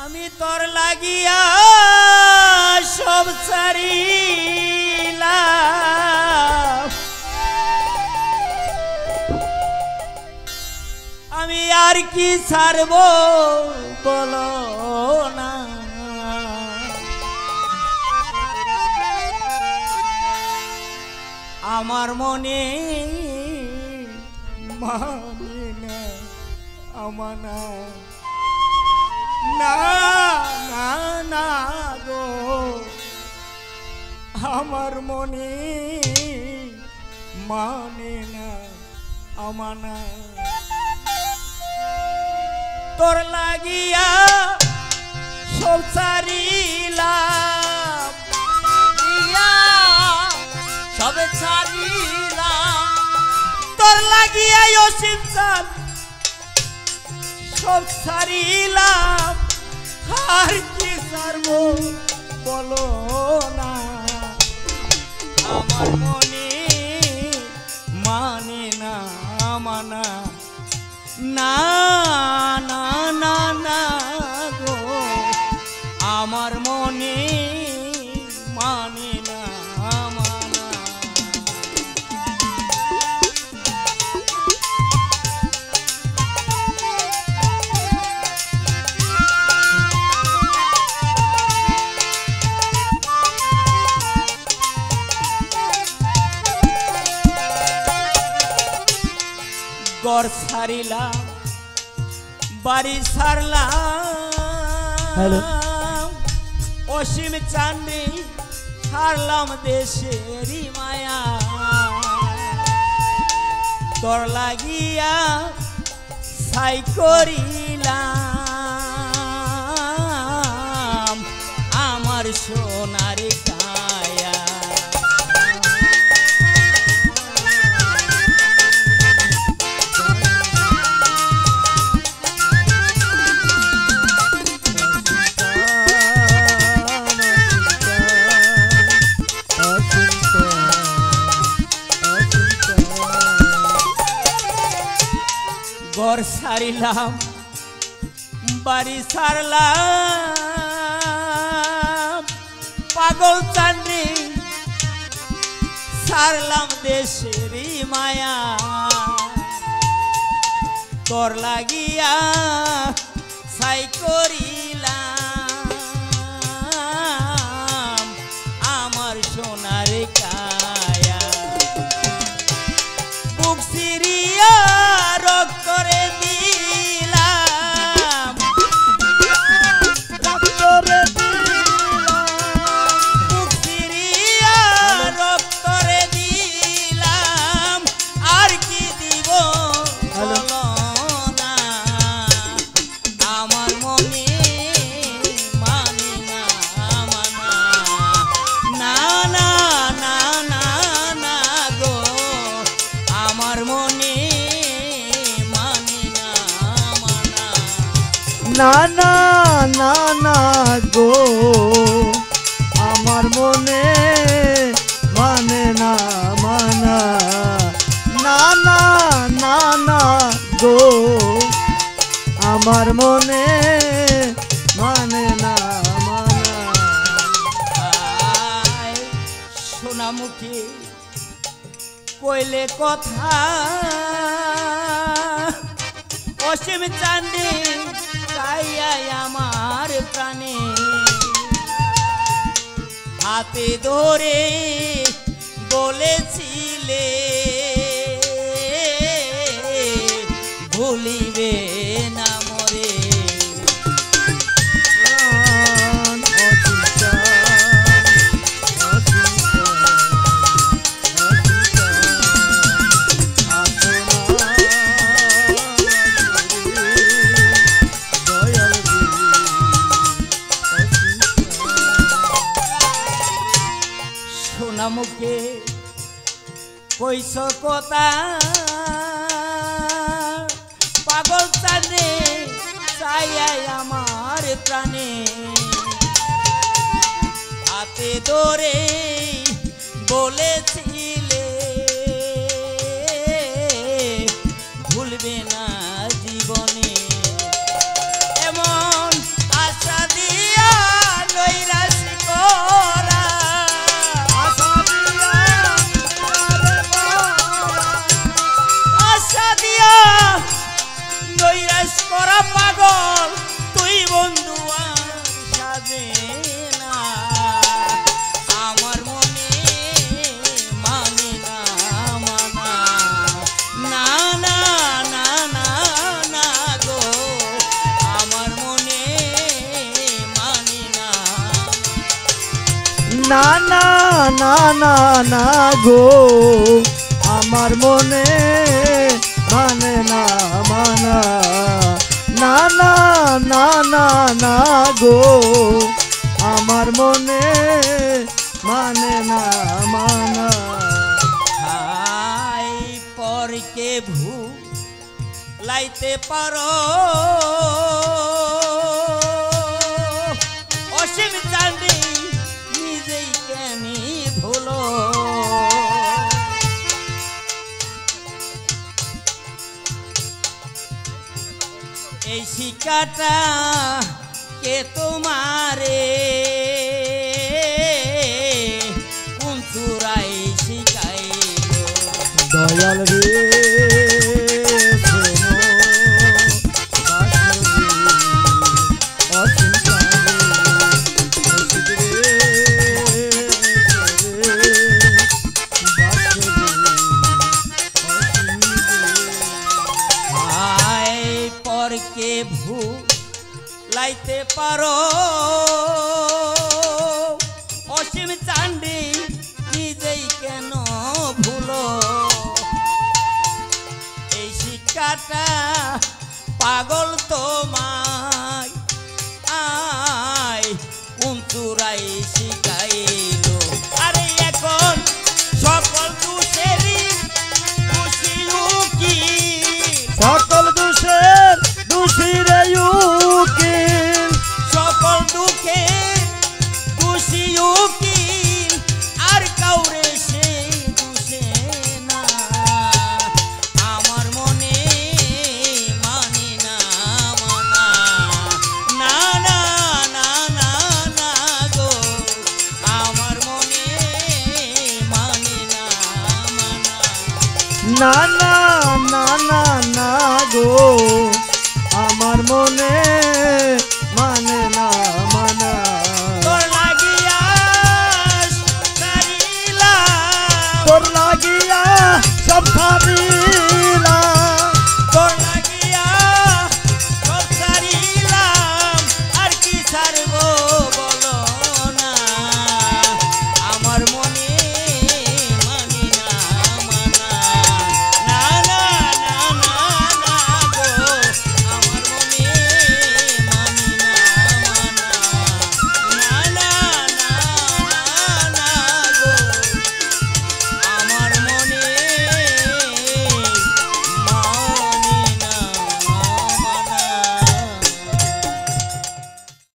আমি তোর লাগিয়া সব ছাড়িলাম, আমি আর কি ছাড়ব বলো না। আমার মনে মানে না আমানা না না না গো, আমার মনে মানে না আমানা। তোর লাগিয়া সব ছাড়িলাম, সব ছাড়িলাম, তোর লাগিয়া অসীম চাল সব ছাড়িলাম, আর কি ছাড়বো বলো না। আমার মনে মানে না মানা না না না না গো, আমার মনে মানে না মানা। ঘর ছাড়িলাম, বাড়ি ছাড়লাম, অসীম চাঁদনি ছাড়লাম দেশেরই মায়া। তোর লাগিয়া ছাই করিলাম আমার সোনার কায়া। ঘর ছাড়িলাম, বাড়ি ছাড়লাম, পাগল চাঁদনি ছাড়লাম দেশেরই মায়া। তোর লাগিয়া ছাই করিলাম আমার সোনার কায়া। বুক সিরিয়া রক করে দিলাম, বুক সিরিয়া রক করে দিলাম, আর কি দিব বলো না। আমার মনে মানে না মানা না না না না না গো, আমার মনে মানে না মানা না না না না গো, আমার মনে মানে না মানা না না না না গো, আমার মনে মানে না মানা। সোনামুখী কইলে কথা অসীম চাঁদনি চাইয়াই আমার প্রাণে, হাতে ধরে বলেছিলে ভুলিবে না মরে। সোনামুখে কইস কথা পাগল চাঁদনি চাইয়াই আমার প্রাণে, হাতে ধরে বলেছিলে ভুলবে না জীবনে। এমন আশা না না না না না গো আমার মনে মানে না মানা না না না না না গো আমার মনে মানে না মানা হাই পরকে ভুলাইতে পারো অসীম চাঁদে নিজেই কেনি ভুলো এই শিকাটা কে তোমারে কোন চূড়াই শিখাইলো দয়াল রে পরকে ভুলাইতে পারো অসীম চাঁদে নিজেই কেন ভুলো এই শিক্ষাটা পাগল তোমায় আয় কোন চূড়াই শিখাইলো আরে এখন সকল দোষেরই খুশি কি সকল দোষের দোষীরে উকিল সকল দুঃখে খুশি উকিল আর কাউরে সে দুষে না আমার মনে মানে না মানা না না না না না গো আমার মনে মানে না মানা না না না না না গো আমার মনে